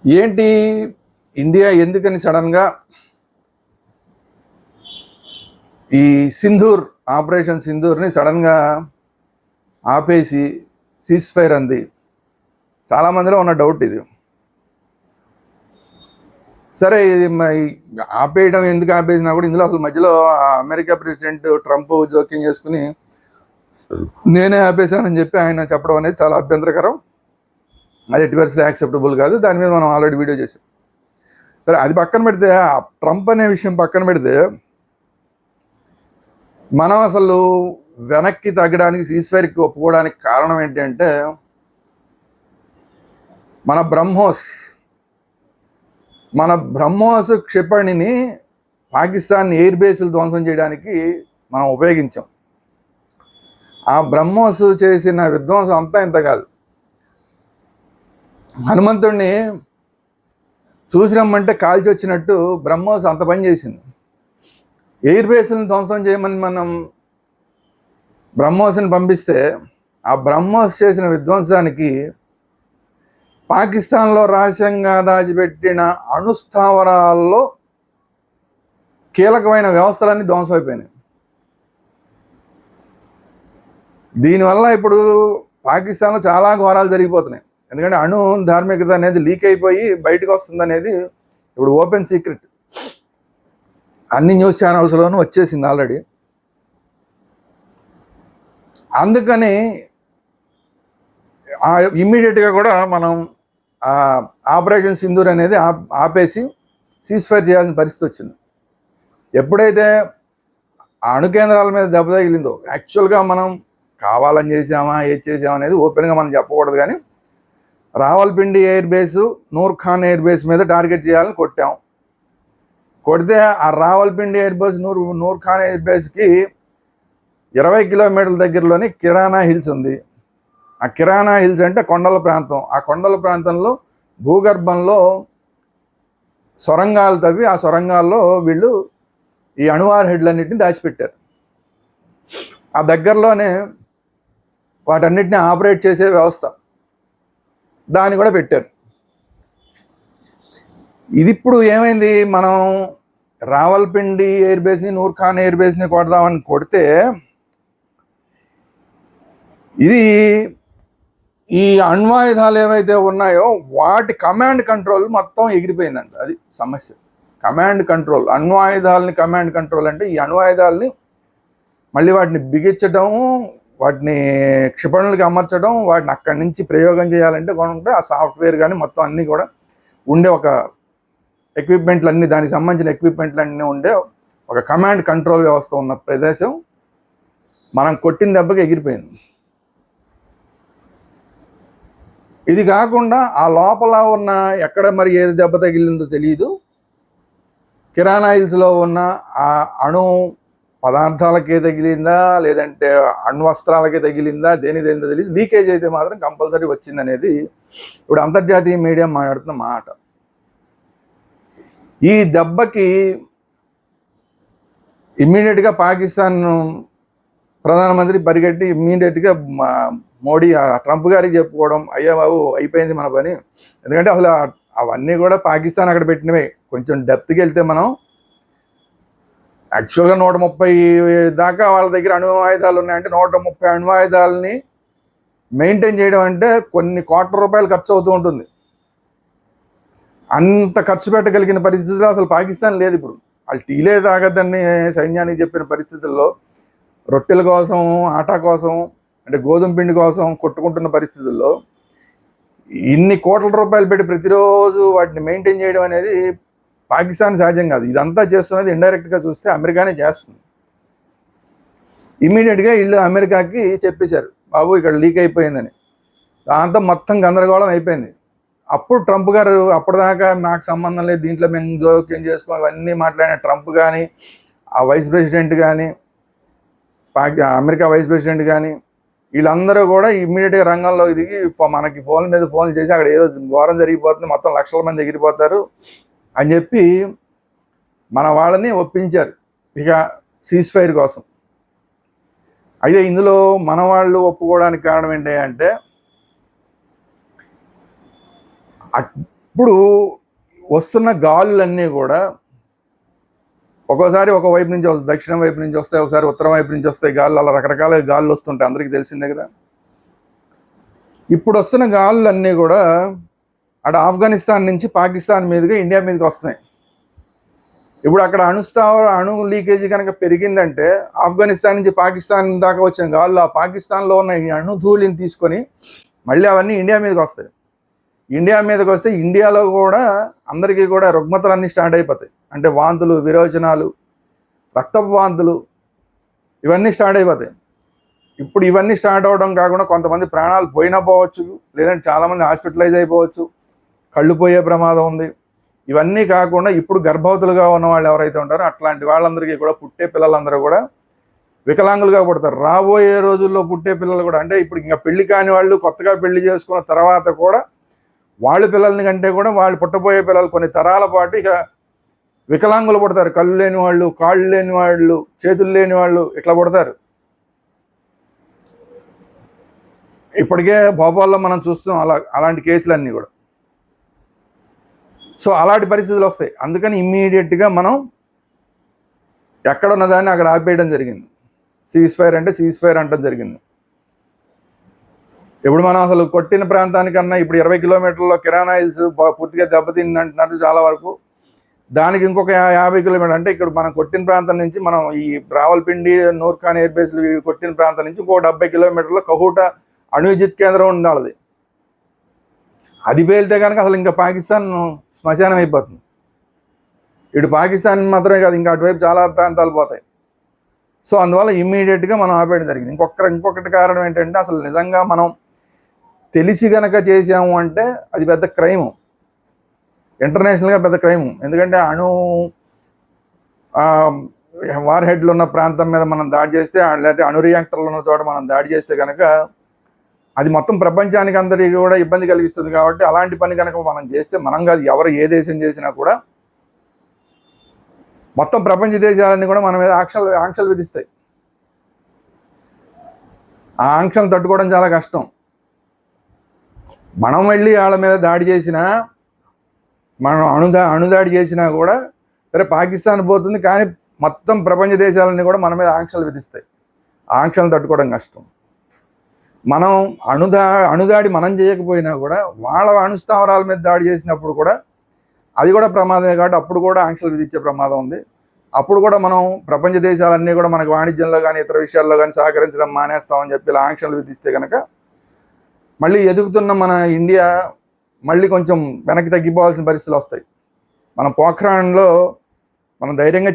ఏంటి ఇండియా ఎందుకని సడన్గా ఈ ఆపరేషన్ సింధూర్ని సడన్గా ఆపేసి సీజ్ ఫైర్ అంది? చాలామందిలో ఉన్న డౌట్ ఇది. సరే, ఇది ఆపేయడం ఎందుకు ఆపేసినా కూడా ఇందులో అసలు మధ్యలో అమెరికా ప్రెసిడెంట్ ట్రంప్ జోక్యం చేసుకుని నేనే ఆపేశానని చెప్పి ఆయన చెప్పడం అనేది చాలా అభ్యంతరకరం. అది ఎట్టి పరిస్థితుల్లో యాక్సెప్టబుల్ కాదు. దాని మీద మనం ఆల్రెడీ వీడియో చేసాం. సరే, అది పక్కన పెడితే, ట్రంప్ అనే విషయం పక్కన పెడితే, మనం అసలు వెనక్కి తగ్గడానికి సీజ్ ఫైర్కి ఒప్పుకోవడానికి కారణం ఏంటి అంటే, మన బ్రహ్మోస్ క్షిపణిని పాకిస్తాన్ ఎయిర్ బేస్లు ధ్వంసం చేయడానికి మనం ఉపయోగించాం. ఆ బ్రహ్మోస్ చేసిన విధ్వంసం అంతా ఇంత కాదు. హనుమంతుడిని చూసి రమ్మంటే కాల్చి వచ్చినట్టు బ్రహ్మోస్ అంత పని చేసింది. ఎయిర్ బేస్లను ధ్వంసం చేయమని మనం బ్రహ్మోస్ని పంపిస్తే, ఆ బ్రహ్మోస్ చేసిన విధ్వంసానికి పాకిస్తాన్లో రహస్యంగా దాచిపెట్టిన అణుస్థావరాల్లో కీలకమైన వ్యవస్థలన్నీ ధ్వంసం అయిపోయినాయి. దీనివల్ల ఇప్పుడు పాకిస్తాన్లో చాలా ఘోరాలు జరిగిపోతున్నాయి. ఎందుకంటే అణు ధార్మికత అనేది లీక్ అయిపోయి బయటకు వస్తుంది అనేది ఇప్పుడు ఓపెన్ సీక్రెట్. అన్ని న్యూస్ ఛానల్స్లోనూ వచ్చేసింది ఆల్రెడీ. అందుకని ఇమ్మీడియట్గా కూడా మనం ఆపరేషన్ సింధూర్ అనేది ఆపేసి సీజ్ ఫైర్ చేయాల్సిన పరిస్థితి వచ్చింది. ఎప్పుడైతే అణు కేంద్రాల మీద దెబ్బ తగిలిందో, యాక్చువల్గా మనం కావాలని చేసామా ఏది చేసామా అనేది ఓపెన్గా మనం చెప్పకూడదు, కానీ Rawalpindi air base, Noor Khan air base మీద టార్గెట్ చేయాలని కొట్టాం. కొడితే ఆ Rawalpindi air base Noor Khan air బేస్కి 20 కిలోమీటర్ల దగ్గరలోని కిరాణా హిల్స్ ఉంది. ఆ కిరాణా హిల్స్ అంటే కొండల ప్రాంతం. ఆ కొండల ప్రాంతంలో భూగర్భంలో సొరంగాలు తవ్వి, ఆ సొరంగాల్లో వీళ్ళు ఈ అణువార్ హెడ్లన్నింటినీ దాచిపెట్టారు. ఆ దగ్గరలోనే వాటన్నిటిని ఆపరేట్ చేసే వ్యవస్థ దాన్ని కూడా పెట్టారు. ఇది ఇప్పుడు ఏమైంది, మనం రావల్పిండి ఎయిర్ బేస్ని, నూర్ ఖాన్ ఎయిర్ బేస్ని కొడదామని కొడితే, ఇది ఈ అణ్వాయుధాలు ఏవైతే ఉన్నాయో వాటి కమాండ్ కంట్రోల్ మొత్తం ఎగిరిపోయిందంట. అది సమస్య. కమాండ్ కంట్రోల్, అణ్వాయుధాలని కమాండ్ కంట్రోల్ అంటే ఈ అణ్వాయుధాలని మళ్ళీ వాటిని బిగించడం, వాటిని క్షిపణులకి అమర్చడం, వాటిని అక్కడి నుంచి ప్రయోగం చేయాలంటే కొనుంటే ఆ సాఫ్ట్వేర్ కానీ మొత్తం అన్నీ కూడా ఉండే ఒక ఎక్విప్మెంట్లన్నీ, దానికి సంబంధించిన ఎక్విప్మెంట్లన్నీ ఉండే ఒక కమాండ్ కంట్రోల్ వ్యవస్థ ఉన్న ప్రదేశం మనం కొట్టిన దెబ్బకి ఎగిరిపోయింది. ఇది కాకుండా ఆ లోపల ఉన్న ఎక్కడ మరి ఏది దెబ్బ తగిలిందో తెలియదు, కిరాణా హిల్స్లో ఉన్న ఆ అణు పదార్థాలకే తగిలిందా లేదంటే అణ్వస్త్రాలకే తగిలిందా, దేనిదో తెలియదు, లీకేజ్ అయితే మాత్రం కంపల్సరీ వచ్చిందనేది ఇప్పుడు అంతర్జాతీయ మీడియా మాట్లాడుతున్న మాట. ఈ దెబ్బకి ఇమ్మీడియట్గా పాకిస్తాన్ ప్రధానమంత్రి పరిగెట్టి ఇమ్మీడియట్గా మోడీ ట్రంప్ గారికి చెప్పుకోవడం, అయ్యా బాబు అయిపోయింది మన పని. ఎందుకంటే అసలు అవన్నీ కూడా పాకిస్తాన్ అక్కడ పెట్టినవే. కొంచెం డెప్త్కి వెళ్తే మనం యాక్చువల్గా 130 దాకా వాళ్ళ దగ్గర అణు ఆయుధాలు ఉన్నాయంటే 130 అణు ఆయుధాలని మెయింటైన్ చేయడం అంటే కొన్ని కోట్ల రూపాయలు ఖర్చు అవుతూ ఉంటుంది. అంత ఖర్చు పెట్టగలిగిన పరిస్థితుల్లో అసలు పాకిస్తాన్ లేదు. ఇప్పుడు వాళ్ళు టీలే తాగద్దని సైన్యానికి చెప్పిన పరిస్థితుల్లో రొట్టెల కోసం, ఆటా కోసం, అంటే గోధుమ పిండి కోసం కొట్టుకుంటున్న పరిస్థితుల్లో ఇన్ని కోట్ల రూపాయలు పెట్టి ప్రతిరోజు వాటిని మెయింటైన్ చేయడం అనేది పాకిస్తాన్ సహజం కాదు. ఇదంతా చేస్తున్నది ఇండైరెక్ట్గా చూస్తే అమెరికానే చేస్తుంది. ఇమ్మీడియట్గా వీళ్ళు అమెరికాకి చెప్పేశారు, బాబు ఇక్కడ లీక్ అయిపోయిందని. దాంతో మొత్తం గందరగోళం అయిపోయింది. అప్పుడు ట్రంప్ గారు, అప్పటిదాకా నాకు సంబంధం లేదు, దీంట్లో మేము జోక్యం చేసుకో ఇవన్నీ మాట్లాడిన ట్రంప్ కానీ, ఆ వైస్ ప్రెసిడెంట్ కానీ, అమెరికా వైస్ ప్రెసిడెంట్ కానీ, వీళ్ళందరూ కూడా ఇమ్మీడియట్గా రంగంలో దిగి మనకి ఫోన్ మీద ఫోన్ చేసి అక్కడ ఏదో ఘోరం జరిగిపోతుంది, మొత్తం లక్షల మంది ఎగిరిపోతారు అని చెప్పి మన వాళ్ళని ఒప్పించారు ఇక సీజ్ ఫైర్ కోసం. అయితే ఇందులో మన వాళ్ళు ఒప్పుకోవడానికి కారణం ఏంటి అంటే, ఇప్పుడు వస్తున్న గాలులన్నీ కూడా ఒక్కోసారి ఒక వైపు నుంచి వస్తాయి, దక్షిణం వైపు నుంచి వస్తాయి, ఒకసారి ఉత్తరం వైపు నుంచి వస్తాయి గాలులు. అలా రకరకాల గాలులు వస్తుంటాయి, అందరికీ తెలిసిందే కదా. ఇప్పుడు వస్తున్న గాలులన్నీ కూడా అటు ఆఫ్ఘనిస్తాన్ నుంచి పాకిస్తాన్ మీదుగా ఇండియా మీదకి వస్తున్నాయి. ఇప్పుడు అక్కడ అణు లీకేజీ కనుక పెరిగిందంటే ఆఫ్ఘనిస్తాన్ నుంచి పాకిస్తాన్ దాకా వచ్చిన గాళ్ళు ఆ పాకిస్తాన్లో ఉన్న ఈ అణుధూళిని తీసుకొని మళ్ళీ అవన్నీ ఇండియా మీదకి వస్తాయి. ఇండియా మీదకి వస్తే ఇండియాలో కూడా అందరికీ కూడా రుగ్మతలన్నీ స్టార్ట్ అయిపోతాయి. అంటే వాంతులు, విరోచనాలు, రక్తపు వాంతులు ఇవన్నీ స్టార్ట్ అయిపోతాయి. ఇప్పుడు ఇవన్నీ స్టార్ట్ అవ్వడం కాకుండా కొంతమంది ప్రాణాలు పోయినా పోవచ్చు, లేదంటే చాలామంది హాస్పిటలైజ్ అయిపోవచ్చు, కళ్ళు పోయే ప్రమాదం ఉంది. ఇవన్నీ కాకుండా ఇప్పుడు గర్భవతులుగా ఉన్న వాళ్ళు ఎవరైతే ఉంటారో అట్లాంటి వాళ్ళందరికీ కూడా పుట్టే పిల్లలందరూ కూడా వికలాంగులుగా పుడతారు. రాబోయే రోజుల్లో పుట్టే పిల్లలు కూడా, అంటే ఇప్పుడు ఇంకా పెళ్లి కాని వాళ్ళు కొత్తగా పెళ్లి చేసుకున్న తర్వాత కూడా వాళ్ళ పిల్లల్ని కంటే కూడా వాళ్ళు పుట్టబోయే పిల్లలు కొన్ని తరాల పాటు ఇక వికలాంగులు పుడతారు. కళ్ళు లేని వాళ్ళు, కాళ్ళు లేని వాళ్ళు, చేతులు లేని వాళ్ళు ఇట్లా పుడతారు. ఇప్పటికే భోపాల్లో మనం చూస్తున్నాం అలాంటి కేసులన్నీ కూడా. సో అలాంటి పరిస్థితులు వస్తాయి. అందుకని ఇమ్మీడియట్గా మనం ఎక్కడ ఉన్నదాన్ని అక్కడ ఆపేయడం జరిగింది. సీజ్ ఫైర్ అంటే సీజ్ ఫైర్ అంటం జరిగింది. ఇప్పుడు మనం అసలు కొట్టిన ప్రాంతానికన్నా ఇప్పుడు 20 కిలోమీటర్లో కిరానాయిల్స్ పూర్తిగా దెబ్బతింది అంటున్నారు చాలా వరకు. దానికి ఇంకొక 50 కిలోమీటర్, అంటే ఇక్కడ మనం కొట్టిన ప్రాంతం నుంచి మనం ఈ రావల్పిండి, నూర్ఖాన్ ఎయిర్ బేస్లు కొట్టిన ప్రాంతం నుంచి ఇంకో 70 కిలోమీటర్లో కహూటా అణు విద్యుత్ కేంద్రం ఉండాలి. అది పేలితే కనుక అసలు ఇంకా పాకిస్తాన్ శ్మశానం అయిపోతుంది. ఇటు పాకిస్తాన్ మాత్రమే కాదు, ఇంకా అటువైపు చాలా ప్రాంతాలు పోతాయి. సో అందువల్ల ఇమ్మీడియట్గా మనం ఆపేయడం జరిగింది. ఇంకొకటి కారణం ఏంటంటే అసలు నిజంగా మనం తెలిసి గనక చేసాము అంటే అది పెద్ద క్రైము, ఇంటర్నేషనల్గా పెద్ద క్రైము. ఎందుకంటే వార్ హెడ్లు ఉన్న ప్రాంతం మీద మనం దాడి చేస్తే, లేకపోతే అణు రియాక్టర్లు ఉన్న చోట మనం దాడి చేస్తే కనుక అది మొత్తం ప్రపంచానికి అందరికీ కూడా ఇబ్బంది కలిగిస్తుంది. కాబట్టి అలాంటి పని కనుక మనం చేస్తే, మనం కాదు ఎవరు ఏ దేశం చేసినా కూడా మొత్తం ప్రపంచ దేశాలన్నీ కూడా మన మీద ఆంక్షలు విధిస్తాయి. ఆ ఆంక్షలు తట్టుకోవడం చాలా కష్టం. మనం వెళ్ళి వాళ్ళ మీద దాడి చేసినా, మనం అణుదాడి చేసినా కూడా సరే పాకిస్తాన్ పోతుంది, కానీ మొత్తం ప్రపంచ దేశాలన్నీ కూడా మన మీద ఆంక్షలు విధిస్తాయి. ఆ ఆంక్షలు తట్టుకోవడం కష్టం. మనం అణుదాడి మనం చేయకపోయినా కూడా వాళ్ళ అణుస్థావరాల మీద దాడి చేసినప్పుడు కూడా అది కూడా ప్రమాదమే. కాబట్టి అప్పుడు కూడా ఆంక్షలు విధించే ప్రమాదం ఉంది. అప్పుడు కూడా మనం ప్రపంచ దేశాలన్నీ కూడా మనకు వాణిజ్యంలో కానీ ఇతర విషయాల్లో కానీ సహకరించడం మానేస్తామని చెప్పి ఇలా ఆంక్షలు విధిస్తే కనుక మళ్ళీ ఎదుగుతున్న మన ఇండియా మళ్ళీ కొంచెం వెనక్కి తగ్గిపోవాల్సిన పరిస్థితులు వస్తాయి. మనం పోఖ్రాన్లో మనం ధైర్యంగా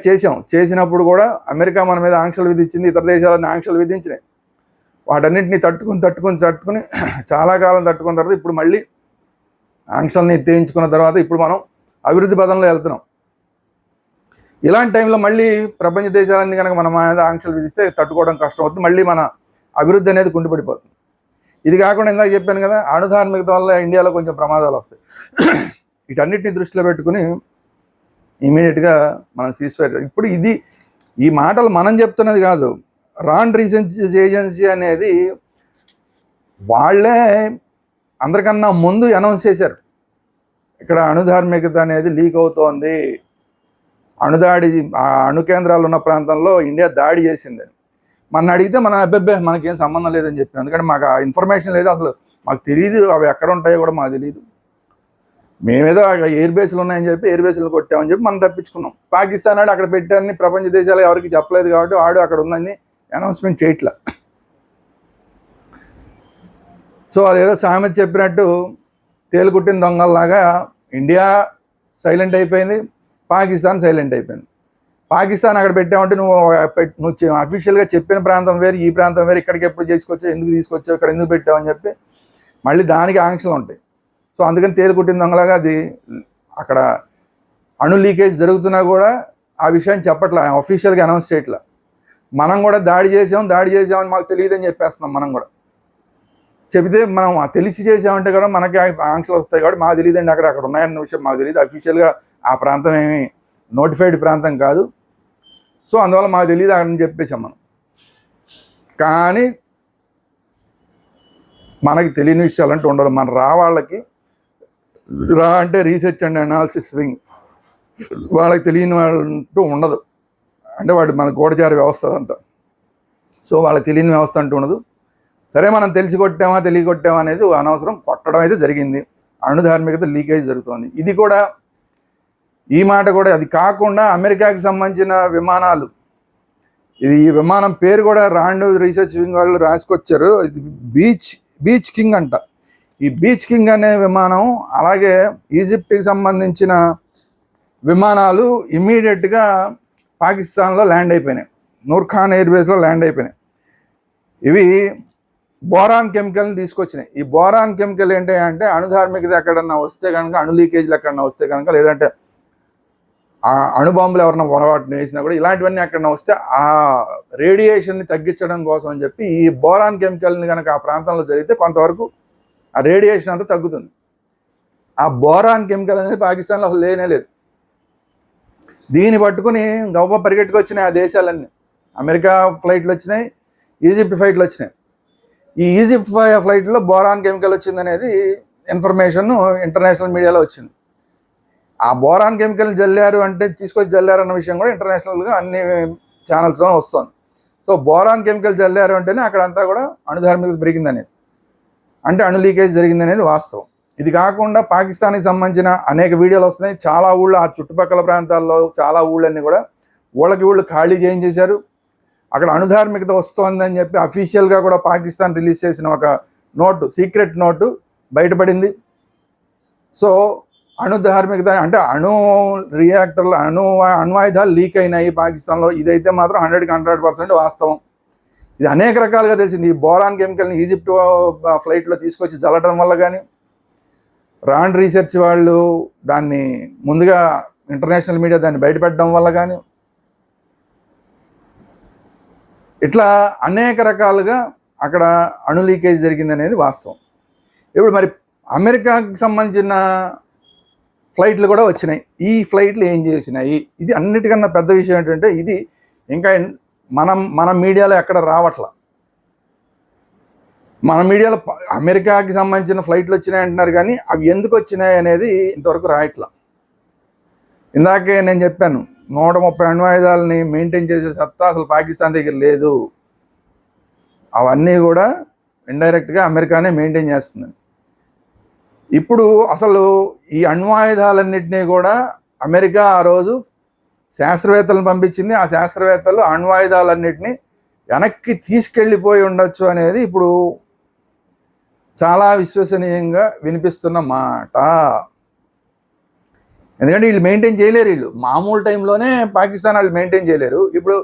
చేసినప్పుడు కూడా అమెరికా మన మీద ఆంక్షలు విధించింది, ఇతర దేశాలన్నీ ఆంక్షలు విధించినాయి. వాటన్నింటినీ తట్టుకుని చాలా కాలం తట్టుకున్న తర్వాత ఇప్పుడు మళ్ళీ ఆంక్షల్ని ఎత్తేయించుకున్న తర్వాత ఇప్పుడు మనం అభివృద్ధి పదంలో వెళ్తున్నాం. ఇలాంటి టైంలో మళ్ళీ ప్రపంచ దేశాలన్నీ కనుక మన మీద ఆంక్షలు విధిస్తే తట్టుకోవడం కష్టం అవుతుంది. మళ్ళీ మన అభివృద్ధి అనేది కుంటుపడిపోతుంది. ఇది కాకుండా ఇందాక చెప్పాను కదా, అణుధార్మికత వల్ల ఇండియాలో కొంచెం ప్రమాదాలు వస్తాయి. వీటన్నిటిని దృష్టిలో పెట్టుకుని ఇమీడియట్గా మనం సీజ్ ఫైర్. ఇప్పుడు ఈ మాటలు మనం చెప్తున్నది కాదు, రాన్ రీసెర్చ్ ఏజెన్సీ అనేది వాళ్ళే అందరికన్నా ముందు అనౌన్స్ చేశారు, ఇక్కడ అణుధార్మికత అనేది లీక్ అవుతోంది, అణు కేంద్రాలు ఉన్న ప్రాంతంలో ఇండియా దాడి చేసిందని. మన అడిగితే మన అబ్బాయి మనకేం సంబంధం లేదని చెప్పాను. ఎందుకంటే మాకు ఆ ఇన్ఫర్మేషన్ లేదు, అసలు మాకు తెలియదు, అవి ఎక్కడ ఉంటాయో కూడా మాకు తెలియదు. మేమేదో ఎయిర్ బేస్లు ఉన్నాయని చెప్పి ఎయిర్ బేస్లు కొట్టామని చెప్పి మనం తప్పించుకున్నాం. పాకిస్తాన్ వాడు అక్కడ పెట్టారని ప్రపంచ దేశాలు ఎవరికి చెప్పలేదు కాబట్టి వాడు అక్కడ ఉందని అనౌన్స్మెంట్ చేయట్లా. సో అదేదో సామెత చెప్పినట్టు తేలుకుట్టిన దొంగల్లాగా ఇండియా సైలెంట్ అయిపోయింది, పాకిస్తాన్ సైలెంట్ అయిపోయింది. పాకిస్తాన్ అక్కడ పెట్టామంటే నువ్వు అఫీషియల్గా చెప్పిన ప్రాంతం వేరు, ఈ ప్రాంతం వేరు, ఇక్కడికి ఎప్పుడు చేసుకొచ్చావు, ఎందుకు తీసుకొచ్చావు, ఇక్కడ ఎందుకు పెట్టావని చెప్పి మళ్ళీ దానికి ఆంక్షలు ఉంటాయి. సో అందుకని తేలుకుట్టిన దొంగలాగా అది అక్కడ అణు లీకేజ్ జరుగుతున్నా కూడా ఆ విషయాన్ని చెప్పట్లా, అఫీషియల్గా అనౌన్స్ చేయట్లా. మనం కూడా దాడి చేసామని మాకు తెలియదని చెప్పేస్తున్నాం. మనం కూడా చెబితే మనం తెలిసి చేసామంటే కూడా మనకి ఆంక్షలు వస్తాయి. కాబట్టి మాకు తెలియదండి అక్కడ ఉన్నాయన్న విషయం మాకు తెలియదు, అఫీషియల్గా ఆ ప్రాంతం ఏమి నోటిఫైడ్ ప్రాంతం కాదు, సో అందువల్ల మాకు తెలియదు అక్కడ చెప్పేసాం మనం. కానీ మనకి తెలియని విషయాలు అంటూ ఉండదు. మన వాళ్ళకి రా అంటే రీసెర్చ్ అండ్ అనాలిసిస్ వింగ్. వాళ్ళకి తెలియని వాళ్ళంటూ ఉండదు. అంటే వాడు మన గూఢచారి వ్యవస్థ అదంతా. సో వాళ్ళకి తెలియని వ్యవస్థ అంటూ ఉండదు. సరే, మనం తెలిసి కొట్టామా తెలియ కొట్టామా అనేది అనవసరం. కొట్టడం అయితే జరిగింది. అణుధార్మికత లీకేజ్ జరుగుతోంది. ఇది కూడా, ఈ మాట కూడా, అది కాకుండా అమెరికాకి సంబంధించిన విమానాలు, ఇది ఈ విమానం పేరు కూడా రాండ్ రీసెర్చ్ వింగ్ వాళ్ళు రాసుకొచ్చారు. ఇది బీచ్ కింగ్ అంట. ఈ బీచ్ కింగ్ అనే విమానం, అలాగే ఈజిప్ట్కి సంబంధించిన విమానాలు ఇమ్మీడియట్గా పాకిస్తాన్లో ల్యాండ్ అయిపోయినాయి. నూర్ఖాన్ ఎయిర్బేస్లో ల్యాండ్ అయిపోయినాయి. ఇవి బోరాన్ కెమికల్ని తీసుకొచ్చినాయి. ఈ బోరాన్ కెమికల్ ఏంటి అంటే, అణుధార్మికత ఎక్కడన్నా వస్తే కనుక, అణు లీకేజ్లు ఎక్కడన్నా వస్తే కనుక, లేదంటే అణుబాంబులు ఎవరన్నా పొరపాటున వేసినా కూడా, ఇలాంటివన్నీ ఎక్కడన్నా వస్తే ఆ రేడియేషన్ని తగ్గించడం కోసం అని చెప్పి ఈ బోరాన్ కెమికల్ని కనుక ఆ ప్రాంతంలో జరిగితే కొంతవరకు ఆ రేడియేషన్ అంతా తగ్గుతుంది. ఆ బోరాన్ కెమికల్ అనేది పాకిస్తాన్లో అసలు లేనే లేదు. దీన్ని పట్టుకుని గొప్ప పరిగెట్టుకు వచ్చినాయి ఆ దేశాలన్నీ. అమెరికా ఫ్లైట్లు వచ్చినాయి, ఈజిప్ట్ ఫ్లైట్లు వచ్చినాయి. ఈ ఈజిప్ట్ ఫ్లైట్లో బోరాన్ కెమికల్ వచ్చిందనేది ఇన్ఫర్మేషన్ ఇంటర్నేషనల్ మీడియాలో వచ్చింది. ఆ బోరాన్ కెమికల్ జల్లారు అంటే, తీసుకొచ్చి జల్లారు అన్న విషయం కూడా ఇంటర్నేషనల్గా అన్ని ఛానల్స్లో వస్తుంది. సో బోరాన్ కెమికల్ జల్లారు అంటేనే అక్కడంతా కూడా అణుధార్మికత పెరిగిందనేది, అంటే అణు లీకేజ్ జరిగిందనేది వాస్తవం. ఇది కాకుండా పాకిస్తాన్కి సంబంధించిన అనేక వీడియోలు వస్తున్నాయి. చాలా ఊళ్ళు, ఆ చుట్టుపక్కల ప్రాంతాల్లో చాలా ఊళ్ళన్నీ కూడా ఊళ్ళకి ఖాళీ చేయించేశారు. అక్కడ అణుధార్మికత వస్తోందని చెప్పి అఫీషియల్గా కూడా పాకిస్తాన్ రిలీజ్ చేసిన ఒక నోటు, సీక్రెట్ నోటు బయటపడింది. సో అణుధార్మికత అంటే అణు రియాక్టర్లు, అణ్వాయుధాలు లీక్ అయినాయి పాకిస్తాన్లో. ఇదైతే మాత్రం 100% వాస్తవం. ఇది అనేక రకాలుగా తెలిసింది. ఈ బోరాన్ కెమికల్ని ఈజిప్ట్ ఫ్లైట్లో తీసుకొచ్చి జల్లడం వల్ల కానీ, రాండ్ రీసెర్చ్ వాళ్ళు దాన్ని ముందుగా ఇంటర్నేషనల్ మీడియా దాన్ని బయటపెట్టడం వల్ల కానీ, ఇట్లా అనేక రకాలుగా అక్కడ అణు లీకేజ్ జరిగిందనేది వాస్తవం. ఇప్పుడు మరి అమెరికాకి సంబంధించిన ఫ్లైట్లు కూడా వచ్చినాయి. ఈ ఫ్లైట్లు ఏం చేసినాయి? ఇది అన్నిటికన్నా పెద్ద విషయం ఏంటంటే, ఇది ఇంకా మన మీడియాలో ఎక్కడ రావట్లా. మన మీడియాలో అమెరికాకి సంబంధించిన ఫ్లైట్లు వచ్చినాయి అంటున్నారు, కానీ అవి ఎందుకు వచ్చినాయి అనేది ఇంతవరకు రాయట్లా. ఇందాకే నేను చెప్పాను, 130 అణ్వాయుధాలని మెయింటైన్ చేసే సత్తా అసలు పాకిస్తాన్ దగ్గర లేదు. అవన్నీ కూడా ఇండైరెక్ట్గా అమెరికానే మెయింటైన్ చేస్తుంది. ఇప్పుడు అసలు ఈ అణ్వాయుధాలన్నింటినీ కూడా అమెరికా ఆ రోజు శాస్త్రవేత్తలను పంపించింది. ఆ శాస్త్రవేత్తలు అణ్వాయుధాలన్నింటినీ వెనక్కి తీసుకెళ్ళిపోయి ఉండొచ్చు అనేది ఇప్పుడు చాలా విశ్వసనీయంగా వినిపిస్తున్న మాట. ఎందుకంటే వీళ్ళు మెయింటైన్ చేయలేరు. వీళ్ళు మామూలు టైంలోనే పాకిస్తాన్ వాళ్ళు మెయింటైన్ చేయలేరు. ఇప్పుడు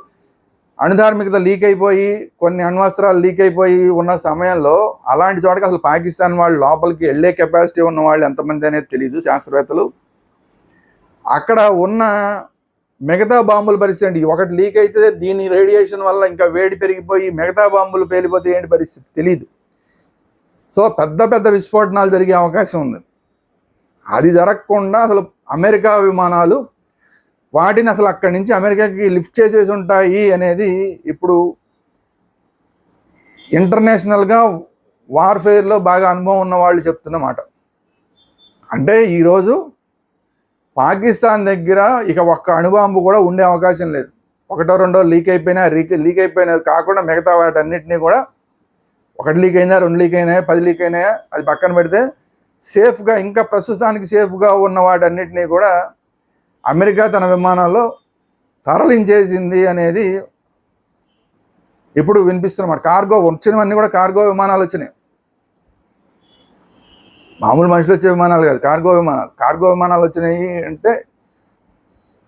అణుధార్మికత లీక్ అయిపోయి, కొన్ని అణ్వస్త్రాలు లీక్ అయిపోయి ఉన్న సమయంలో అలాంటి చోటకి అసలు పాకిస్తాన్ వాళ్ళు లోపలికి వెళ్ళే కెపాసిటీ ఉన్న వాళ్ళు ఎంతమంది అనేది తెలియదు శాస్త్రవేత్తలు. అక్కడ ఉన్న మిగతా బాంబుల పరిస్థితి ఏంటి? ఒకటి లీక్ అయితే దీని రేడియేషన్ వల్ల ఇంకా వేడి పెరిగిపోయి మిగతా బాంబులు పేలిపోతే ఏంటి పరిస్థితి తెలియదు. సో పెద్ద పెద్ద విస్ఫోటనాలు జరిగే అవకాశం ఉంది. అది జరగకుండా అసలు అమెరికా విమానాలు వాటిని అసలు అక్కడి నుంచి అమెరికాకి లిఫ్ట్ చేసేసి ఉంటాయి అనేది ఇప్పుడు ఇంటర్నేషనల్గా వార్ఫేర్లో బాగా అనుభవం ఉన్న వాళ్ళు చెప్తున్నమాట. అంటే ఈరోజు పాకిస్తాన్ దగ్గర ఇక ఒక్క అణుబాంబు కూడా ఉండే అవకాశం లేదు. ఒకటో రెండో లీక్ అయిపోయినా కాకుండా మిగతా వాటన్నిటినీ కూడా, ఒకటి లీక్ అయినా, 2 లీక్ అయినాయా, 10 లీక్ అయినాయా, అది పక్కన పెడితే సేఫ్గా, ఇంకా ప్రస్తుతానికి సేఫ్గా ఉన్న వాటన్నిటినీ కూడా అమెరికా తన విమానాల్లో తరలించేసింది అనేది ఇప్పుడు వినిపిస్తున్నమాట. కార్గో వచ్చినవన్నీ కూడా కార్గో విమానాలు వచ్చినాయి. మామూలు మనుషులు వచ్చే విమానాలు కాదు, కార్గో విమానాలు వచ్చినాయి. అంటే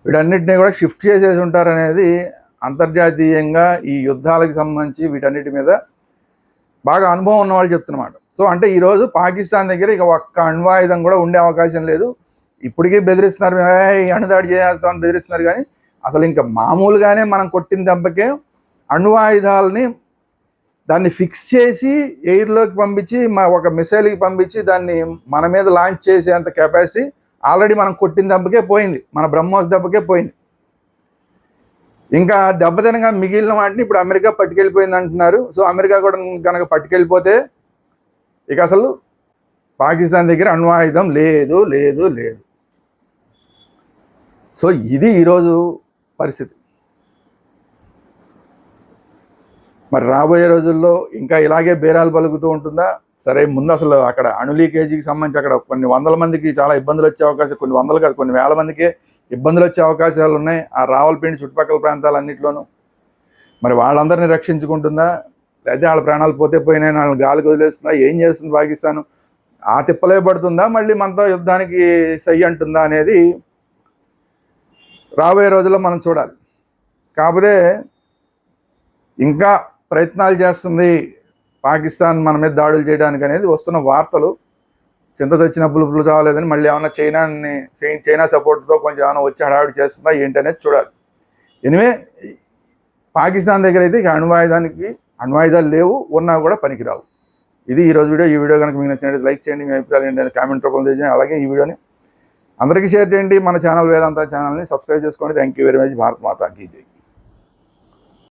వీటన్నిటినీ కూడా షిఫ్ట్ చేసేసి ఉంటారనేది అంతర్జాతీయంగా ఈ యుద్ధాలకు సంబంధించి వీటన్నిటి మీద బాగా అనుభవం ఉన్న వాళ్ళు చెప్తున్నమాట. సో అంటే ఈరోజు పాకిస్తాన్ దగ్గర ఇక ఒక్క అణ్వాయుధం కూడా ఉండే అవకాశం లేదు. ఇప్పటికీ బెదిరిస్తున్నారు, అణుదాడి చేస్తామని బెదిరిస్తున్నారు, కానీ అసలు ఇంకా మామూలుగానే మనం కొట్టిన దెబ్బకే అణ్వాయుధాలని దాన్ని ఫిక్స్ చేసి ఎయిర్లోకి పంపించి, ఒక మిసైల్కి పంపించి దాన్ని మన మీద లాంచ్ చేసేంత కెపాసిటీ ఆల్రెడీ మనం కొట్టిన దెబ్బకే పోయింది, మన బ్రహ్మోస్ దెబ్బకే పోయింది. ఇంకా దెబ్బతినగా మిగిలిన వాటిని ఇప్పుడు అమెరికా పట్టుకెళ్ళిపోయింది అంటున్నారు. సో అమెరికా కూడా కనుక పట్టుకెళ్ళిపోతే ఇక అసలు పాకిస్తాన్ దగ్గర అణు ఆయుధం లేదు లేదు లేదు. సో ఇది ఈరోజు పరిస్థితి. మరి రాబోయే రోజుల్లో ఇంకా ఇలాగే బేరాలు పలుకుతూ ఉంటుందా? సరే, ముందు అసలు అక్కడ అణు లీకేజీకి సంబంధించి అక్కడ కొన్ని వందల మందికి చాలా ఇబ్బందులు వచ్చే అవకాశం, కొన్ని వందలు కాదు కొన్ని వేల మందికి ఇబ్బందులు వచ్చే అవకాశాలు ఉన్నాయి ఆ రావలపిండి చుట్టుపక్కల ప్రాంతాలన్నింటిలోనూ. మరి వాళ్ళందరినీ రక్షించుకుంటుందా, లేదా వాళ్ళ ప్రాణాలు పోతే పోయినాయి వాళ్ళని గాలికి వదిలేస్తుందా, ఏం చేస్తుంది పాకిస్తాన్? ఆ తిప్పలే పడుతుందా, మళ్ళీ మనతో యుద్ధానికి సై అంటుందా అనేది రాబోయే రోజుల్లో మనం చూడాలి. కాకపోతే ఇంకా ప్రయత్నాలు చేస్తుంది పాకిస్తాన్ మన మీద దాడులు చేయడానికి అనేది వస్తున్న వార్తలు. చింత తెచ్చిన పులుపులు చావలేదని మళ్ళీ ఏమన్నా చైనా సపోర్ట్తో కొంచెం ఏమైనా వచ్చి హడావిడి చేస్తుందా ఏంటనేది చూడాలి. ఎనివే, పాకిస్తాన్ దగ్గర అయితే ఇక అణ్వాయుధాలు లేవు, ఉన్నా కూడా పనికిరావు. ఇది ఈరోజు వీడియో. ఈ వీడియో కనుక మీకు నచ్చినట్లయితే లైక్ చేయండి, మీ అభిప్రాయాలు ఏంటంటే కామెంట్ రూపంలో తెలియజేయండి. అలాగే ఈ వీడియోని అందరికీ షేర్ చేయండి. మన ఛానల్ వేదాంత ఛానల్ని సబ్స్క్రైబ్ చేసుకోండి. Thank you very much. Bharat Mata కీ జై.